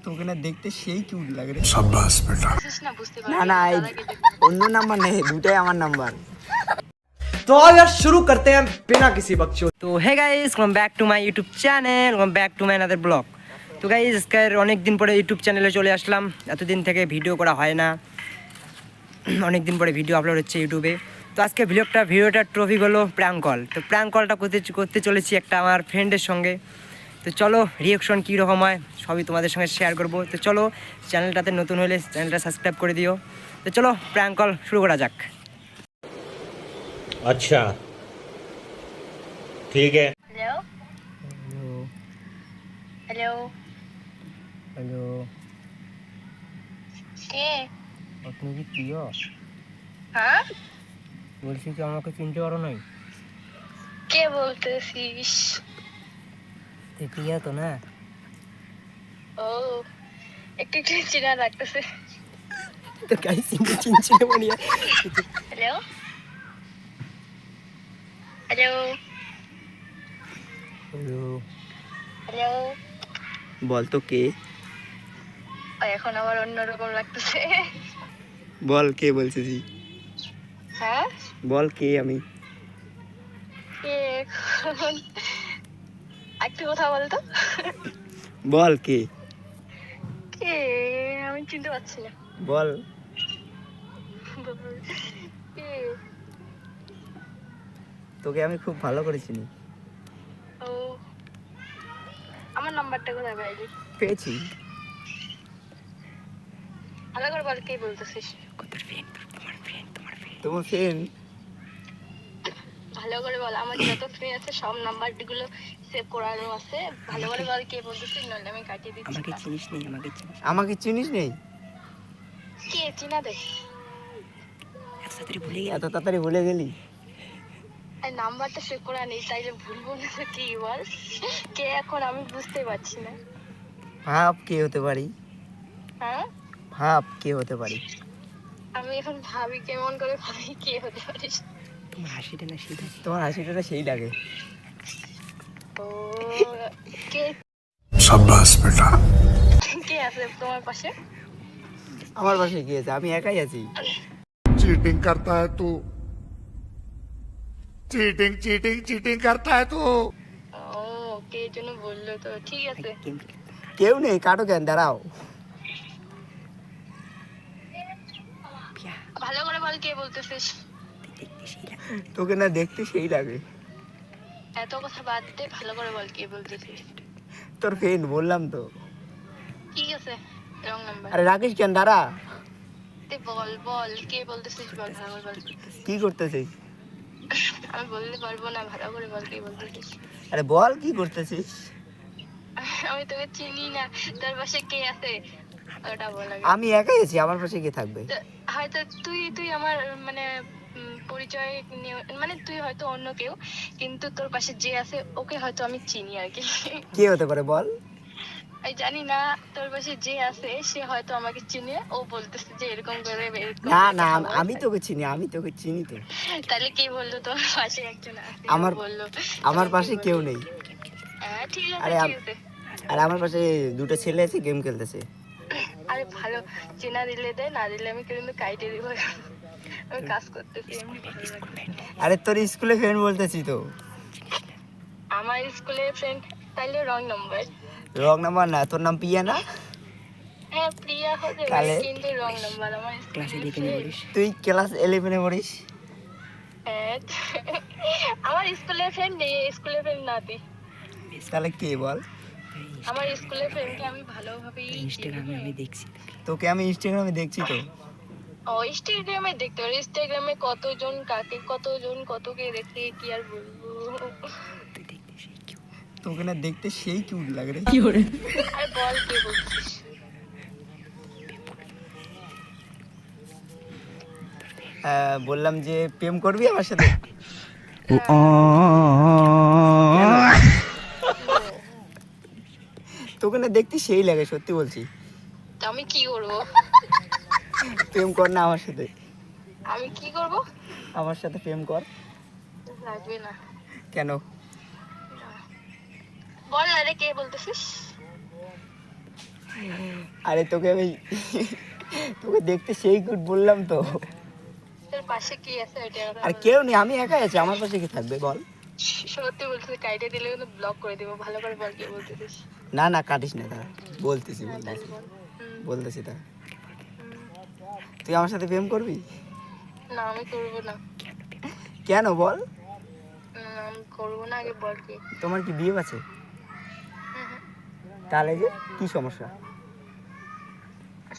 তোকে না দেখতে সেই কিউট লাগে রে। শাবাশ বেটা। না না অন্য নাম্বার নেই, দুটাই আমার নাম্বার। तो आओ यार शुरू करते हैं बिना किसी बकचोद। तो hey guys, welcome back to my YouTube channel, welcome back to my another blog. তো গাইস, আজকের অনেক দিন পরে ইউটিউব চ্যানেলে চলে আসলাম। এতদিন থেকে ভিডিও করা হয় না, অনেক দিন পরে ভিডিও আপলোড হচ্ছে ইউটিউবে। তো আজকে ভিডিওটার টপিক হলো প্র্যাঙ্ক কল। তো প্র্যাঙ্ক কলটা করতে চলেছি একটা আমার ফ্রেন্ডের সঙ্গে। তো চলো রিয়াকশন কীরকম হয় সবই তোমাদের সঙ্গে শেয়ার করবো। তো চলো, চ্যানেলটাতে নতুন হলে চ্যানেলটা সাবস্ক্রাইব করে দিও। তো চলো প্র্যাঙ্ক কল শুরু করা যাক। अच्छा ठीक है। हेलो हेलो হ্যালো, কে? তুমি কি প্রিয়? হ্যাঁ, বলছি কি আমাকে চিনতে পারো নাই? কে বলতেছিস? তুই প্রিয়া তো না? ও, একটু একটু চেনা লাগতেছে। তো গাইস চিনছিল মানে। Hello hello hello, hello. বল তো কে? এখন আবার অন্যরকম লাগতেছে। বল কে বলছিস? হ্যাঁ, বল কে আমি? কে এখন? একটু কথা বলতো। বল কে? কে? আমি চিনতে পারছি না। বল। কে? তোকে আমি খুব ভালো করে চিনি। ও, আমার নাম্বারটা কোথায় পাইলি? পেয়েছি। ভালো করে বল, কে বলতেছিস? তোমার ফ্রেন্ড। ভালো করে বল, আমার যত ফ্রেন্ড আছে সব নাম্বারগুলো সেভ করানো আছে। ভালো করে বল কে বলতেছিস, নইলে আমি কাটিয়ে দিচ্ছি। আমাকে চিনিস নেই? আমাকে চিনিস নেই? কে চিনা দে? এত তাড়াতাড়ি ভুলে গেলি? এই নাম্বারটা সেভ করা নেই, তাইলে ভুলবো না তো কি বল? কে এখন আমি বুঝতে পারছি না। ভাব কে হতে পারি? হ্যাঁ, ভাব কে হতে পারি? আমি এখন ভাবি, কেমন করে ভাবি কে হতে পারিস? তোমার হাসিটা না সেই লাগে। তোমার হাসিটা সেই লাগে। ও, কে? শাবাশ বেটা। কে আছে তোমার পাশে? আমার পাশে কি আছে? আমি একাই আছি। चीटिंग करता है तू। चीटिंग चीटिंग चीटिंग करता है तू। ও, কে জন্য বললো তো, ঠিক আছে। কেউ নেই, কাটো কেন? দাঁড়াও। ভালো করে বল কে বলতেছিস? তোকে না দেখতে সেই লাগে। এত কথা বাদ দে, ভালো করে বল কে বলতেছিস। তোর ফ্রেন্ড বললাম তো। ঠিক আছে, রং নাম্বার। আরে রাখিস কেন? দাঁড়া। বল বল কে বলতেছিস, বল ভালো করে বল। কি করতেছিস? আমি বলতে পারবো না, ভালো করে বল কে বলতেছিস। আরে বল কি করতেছিস? আমি তোকে চিনি না, তোর পাশে কে আছে ওটা বল আগে। আমি একাই আছি, আমার পাশে কে থাকবে? হয়তো তুই আমার মানে পরিচয় মানে তুই হয়তো অন্য কেউ, কিন্তু তোর পাশে যে আছে ওকে হয়তো আমি চিনি আর কি। কে হতে পারে বল? আমি জানি না, তোর পাশে যে আছে সে হয়তো আমাকে চিনে, ও বলতেছে যে এরকম করে এরকম না করে না, কথা বল। আমি তোকে চিনি তো। তাহলে কে বললো তোর পাশে একজন আছে? আমার বললো আমার পাশে কেউ নেই। হ্যাঁ ঠিক আছে, আরে ঠিক আছে। আর আমার পাশে দুটো ছেলে আছে, গেম খেলতেছে। আরে ভালো, চেনা দিলে দে, না দিলে আমি কিন্তু কাইটে দিব। আমি কাজ করতেছি এমনি। আরে তোর স্কুলে ফ্রেন্ড বলতেছি তো। আমার স্কুলের ফ্রেন্ড, তাইলে রং নাম্বার। রং নাম্বার না, তোর নাম পিয়া না? হ্যাঁ, প্রিয়া হতে পারে, তাহলে? কিন্তু রং নাম্বার আমার ক্লাসে স্কুলের দেখে friend। পড়িস? তুই ক্লাস 11-এ পড়িস? হ্যাঁ, আমার স্কুলের ফ্রেন্ড নেই, স্কুলের ফ্রেন্ড না তুই। তাহলে কে বল? আমার স্কুলের ফ্রেন্ডকে আমি ভালোভাবেই ইনস্টাগ্রামে আমি দেখছি। তোকে আমি ইনস্টাগ্রামে দেখছি তো। ও, ইনস্টাগ্রামে দেখতে পারি। ইনস্টাগ্রামে কতজন কাকে কতজন কতকে দেখতে, কি আর বলবো। তুই দেখতে সেই কিউ। তোকে না দেখতে সেই কিউট লাগে রে। আরে বল কে বলছিস? বললাম যে প্রেম করবি আমার সাথে? তোকে না দেখতে সেই লাগে, সত্যি বলছি। তা আমি কি করবো? প্রেম কর না আমার সাথে। আমি কি করবো? আমার সাথে প্রেম কর। লাগবে না। কেন? বল আরে কে বলতেছিস? আরে তোকে আমি তোকে দেখতে সেই গুড বললাম তো। তোর পাশে কি আছে ওইটা কথা আর বল। কেউ নেই, আমি একাই আছি, আমার পাশে কি থাকবে বল? সত্যি বলতেছিস, কাইটে দিলে কিন্তু ব্লক করে দিব। ভালো করে বল কে বলতেছিস। না না কাটিস না, দাঁড়া বলতেছি হ্যাঁ তাহলে বল। বলতেছি দাঁড়া। তুই আমার সাথে প্রেম করবি? না আমি করবো না। কেন বল? আমি করবো না, আগে বল কি। তোমার কি বিয়ে আছে? তাহলে যে কি সমস্যা?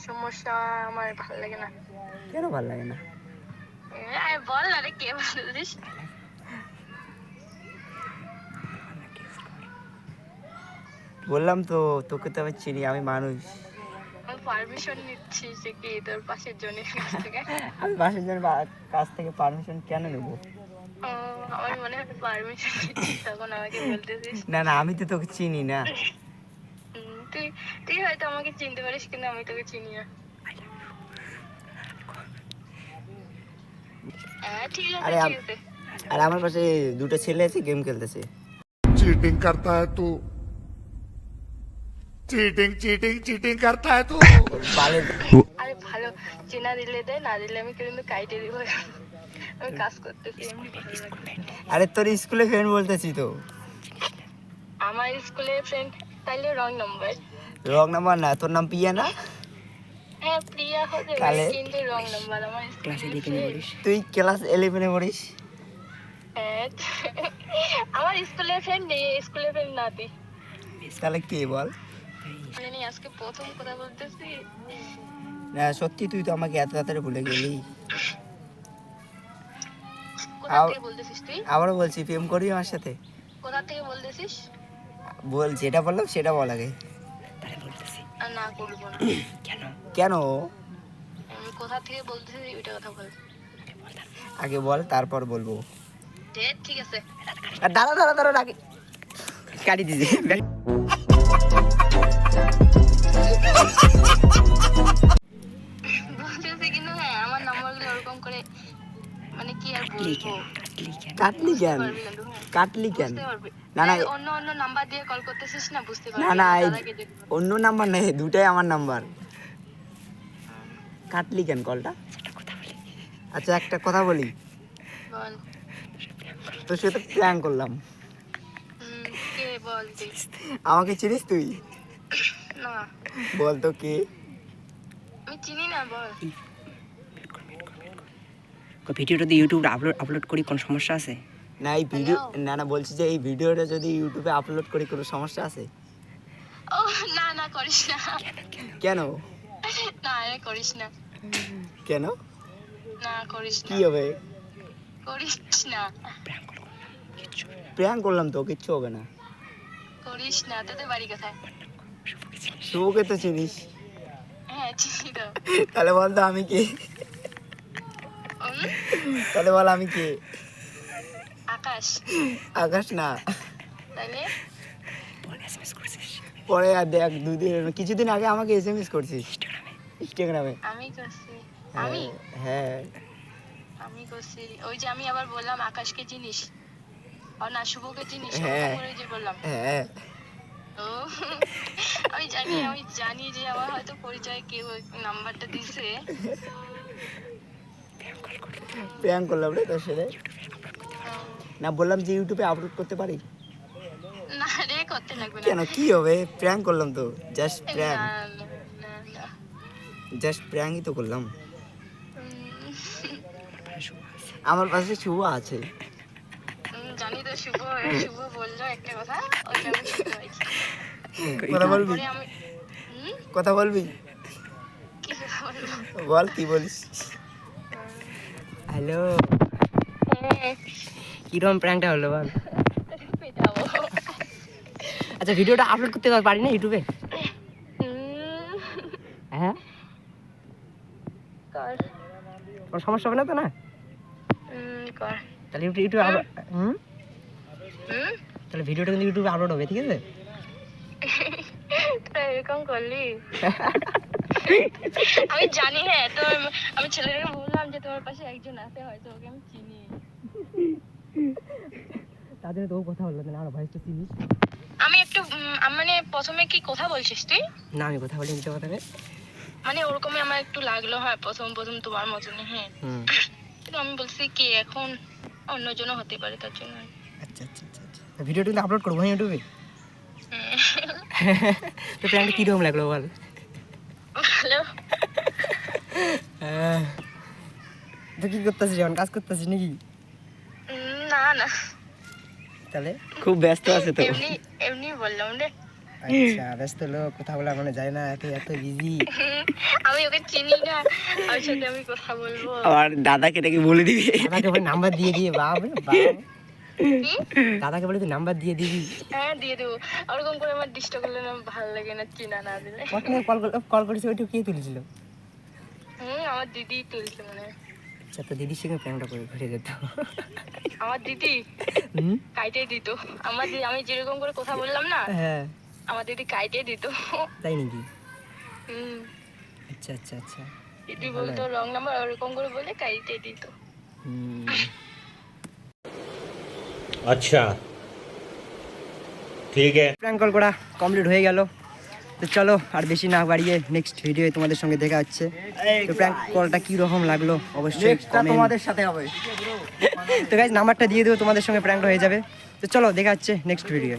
সমস্যা আমার ভালো লাগে না। কেন ভালো লাগে না? আরে বল আরে কে বলতেছিস। বললাম তো তোকে তো আমি চিনি, আমি মানুষ। আমি পারমিশন নিচ্ছি যে কি তোর পাশের জনের কাছ থেকে। আমি বাসের জন্য কাছ থেকে পারমিশন কেন নেবো? ও, আমার মনে হয় পারমিশন নিচ্ছিস তখন আমাকে বলতেছিস। না না, আমি তো তোকে চিনি না। তুই তুই হয়তো আমাকে চিনতে পারিস কিন্তু আমি তোকে চিনি না। হ্যাঁ ঠিক আছে আরে ঠিক আছে। আর আমার পাশে দুটো ছেলে আছে, গেম খেলতেছে। चीटिंग करता है तू चीटिंग चीटिंग चीटिंग करता है तू বালে আরে ভালো চেনা দিলে দে, না দিলে আমি কিন্তু কাইটে দিব। আমি কাজ করতেছি এমনি ভালো লাগে। আরে তোর স্কুলে ফ্রেন্ড বলতেছি তো। আমার স্কুলের ফ্রেন্ড তাইলে রং নাম্বার। রং নাম্বার না, তোর নাম পিয়া না? হ্যাঁ প্রিয়া হতে পারে তাহলে? কিন্তু রং নাম্বার আমার ক্লাসে স্কুলের দেখে নিয়ে বলিস। তুই ক্লাস 11-এ পড়িস? হ্যাঁ, আমার স্কুলের ফ্রেন্ড নেই, স্কুলের ফ্রেন্ড না তুই। তাহলে কে বল? মানে নেই, আজকে প্রথম কথা বলতেছি। না সত্যি তুই তো আমাকে এত তাড়াতাড়ি ভুলে গেলি। কোথা থেকে বলতেছিস তুই? আবারও বলছি, প্রেম করবি আমার সাথে? কোথা থেকে বলতেছিস? বল, যেটা বললাম সেটা বল আগে। তাহলে বলতেছি আর না করবো না। কেন? কেন? আমি কোথা থেকে বলতেছি ওইটা কথা বল। আগে বল তারপর বলবো। ঠিক আছে। আর দাঁড়া দাঁড়া দাঁড়া আগে কাটি দিছি। বলতেছি কিন্তু হ্যাঁ আমার নাম্বারগুলো ওরকম করে মানে কি আর বলবো। কাটলি কেন? পারবি কিন্তু, হ্যাঁ, কাটলি কেন? বুঝতে পারবি। না না অন্য অন্য নাম্বার দিয়ে কল করতেছিস না, বুঝতে পারবি না না, এই দাদাকে দেখবো। অন্য নাম্বার নেই, দুটাই আমার নাম্বার। কাটলি কেন কলটা? আচ্ছা একটা কথা বলি, বল। তোর সাথে প্র্যাঙ্ক করলাম। কে বল তুই? আমাকে চিনিস তুই? না বল তো কে? আমি চিনি না, বল। ভিডিওটা দিয়ে ইউটিউবে আপলোড করি, কোনো সমস্যা আছে? না এই ভিডিও, না না বলছি যে এই ভিডিওটা যদি ইউটিউবে আপলোড করি কোনো সমস্যা আছে? ও না না করিস না। কেন? না আরে করিস না। কেন? না করিস না। কি হবে? করিস না। প্র্যাঙ্ক করলাম তো, কিচ্ছু হবে না। করিস না। তোদের বাড়ি কোথায়? শুভকে তো চিনিস? হ্যাঁ চিনি তো। তাহলে বল তো আমি কে? তাহলে বল আমি কে? আকাশ। আকাশ না। তাহলে পরে আর দেখ, কিছুদিন আগে আমাকে SMS করছিস ইনস্টাগ্রামে। আমি করছি। আমি হ্যাঁ আমি করছি। ওই যে আমি আবার বললাম আকাশকে চিনিস? ও না শুভকে চিনিস? হ্যাঁ। ওই যে বললাম। হ্যাঁ ও আমি জানি যে আমার হয়তো পরিচয় কেউ নাম্বারটা দিছে। প্র্যাঙ্ক করলাম রে তোর সাথে। না বললাম যে ইউটিউবে আপলোড করতে পারি। না রে করতে লাগবে না। কেন কি হবে? প্র্যাঙ্ক করলাম তো, জাস্ট না প্র্যাঙ্ক, না না। জাস্ট প্র্যাঙ্কই তো করলাম। উম, আমার পাশে শুভ আছে। জানি তো শুভ বললো একটা কথা, ওইটা আমি শুনতে পাইছি। কথা বলবি? পরে আমি কথা বলবি? কি কথা বলবো? বল কি বলিস? হ্যালো, হ্যাঁ কিরকম প্র্যাঙ্কটা হলো বল? পেটাবো। আচ্ছা ভিডিওটা আপলোড করতে পারি না ইউটিউবে? হ্যাঁ কর কোনো সমস্যা হবে না তো? না কর। তাহলে ইউটিউবে তাহলে ভিডিওটা কিন্তু ইউটিউবে আপলোড হবে, ঠিক আছে? তোরা এরকম করলি? আমি জানি না তো, আমি ছেলেটাকে বললাম যে তোমার পাশে একজন আছে, হয়তো ওকে আমি চিনি। তাদের তো কথা বললো না, আর ভয়েসটা চিনিস? আমি একটু মানে প্রথমে কি কথা বলছিস তুই? না আমি কথা বলি মিথ্যে কথা মানে ওরকমই আমার একটু লাগলো, হ্যাঁ প্রথম তোমার মতনই, হ্যাঁ। কিন্তু আমি বলছি কি এখন অন্যজনও হতে পারে, তার জন্য। আচ্ছা আচ্ছা আচ্ছা আচ্ছা ভিডিওটা কিন্তু আপলোড করবো ইউটিউবে। তো প্র্যাঙ্কটা কীরকম লাগলো বল? ভালো। তো কি করতেছিস এখন, কাজ করতেছিস নাকি? না না, তাহলে খুব ব্যস্ত আছে তো। এমনি এমনি বললাম রে। আচ্ছা ব্যস্ত লোক, কথা বলা মানে যায় না, এত এত বিজি। আমি ওকে চিনি না, ওর সাথে আমি কথা বলবো? আর দাদাকে নাকি বলে দিবি। দাদাকে বলে নাম্বার দিয়ে দিয়ে বাপ রে বাপ। দাদাকে বলে তুই নাম্বার দিয়ে দিবি। হ্যাঁ দিয়ে দেবো। ওরকম করে আমার ডিস্টার্ব করলে না ভালো লাগে না, চিনা না দিলে। কতক্ষণ কল করেছে, ওইটু কে তুলেছিল? আমার দিদি তুলছে মনে হয়। আচ্ছা তো দিদির সঙ্গে প্র্যাঙ্কটা করে ঘুরে যেত। আমার দিদি কাইটে দিত। আমি যেরকম করে কথা বললাম না, হ্যাঁ আমার দিদি কাইটে দিত। তাই নাকি? হুম, আচ্ছা আচ্ছা আচ্ছা দিদি বলতো রং নাম্বার, ওরকম করে বলে কাইটে দিত। अच्छा ठीक है। প্র্যাঙ্ক কল করা কমপ্লিট হয়ে গেল। তো চলো আর বেশি না বাড়িয়ে নেক্সট ভিডিওয়ে তোমাদের সঙ্গে দেখা হচ্ছে। তো প্র্যাঙ্ক কলটা কি রকম লাগলো অবশ্যই তোমাদের সাথে হবে। তো গাইস নাম্বারটা দিয়ে দেবো, তোমাদের সঙ্গে প্র্যাঙ্কটা হয়ে যাবে। তো চলো দেখা হচ্ছে নেক্সট ভিডিও।